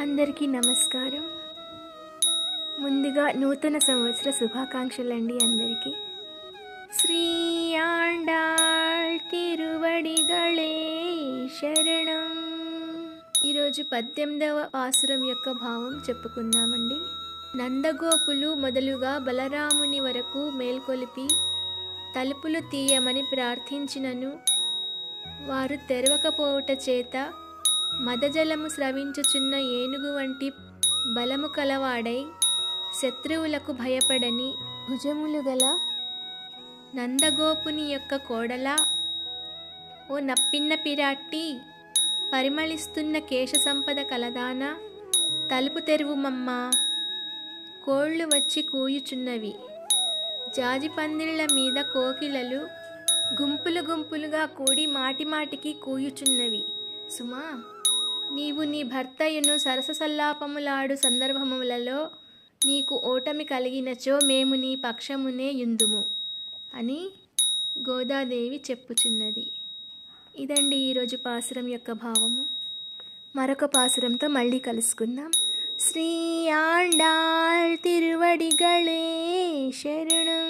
అందరికీ నమస్కారం. ముందుగా నూతన సంవత్సర శుభాకాంక్షలండి అందరికీ. శ్రీ ఆండాళ్ తిరువడిగళే శరణం. ఈరోజు 18వ పాసురం యొక్క భావం చెప్పుకుందామండి. నందగోపులు మొదలుగా బలరాముని వరకు మేల్కొలిపి తలుపులు తీయమని ప్రార్థించినను వారు తెరవకపోవుట చేత మదజలము స్రవించుచున్న ఏనుగు వంటి బలము కలవాడై శత్రువులకు భయపడని భుజములు గల నందగోపుని యొక్క కోడలా, ఓ నప్పిన్న పిరాట్టి, పరిమళిస్తున్న కేశ సంపద కలదానా, తలుపు తెరువుమమ్మా. కోళ్ళు వచ్చి కూయుచున్నవి. జాజి పందిళ్ళ మీద కోకిలలు గుంపులు గుంపులుగా కూడి మాటిమాటికి కూయుచున్నవి. సుమా, నీవు నీ భర్తయును సరససల్లాపములాడు సందర్భములలో నీకు ఓటమి కలిగినచో మేము నీ పక్షమునే యుందుము అని గోదాదేవి చెప్పుచున్నది. ఇదండి ఈరోజు పాసురం యొక్క భావము. మరొక పాసురంతో మళ్ళీ కలుసుకుందాం. శ్రీ ఆండాళ్ తిరువడిగళే శరణం.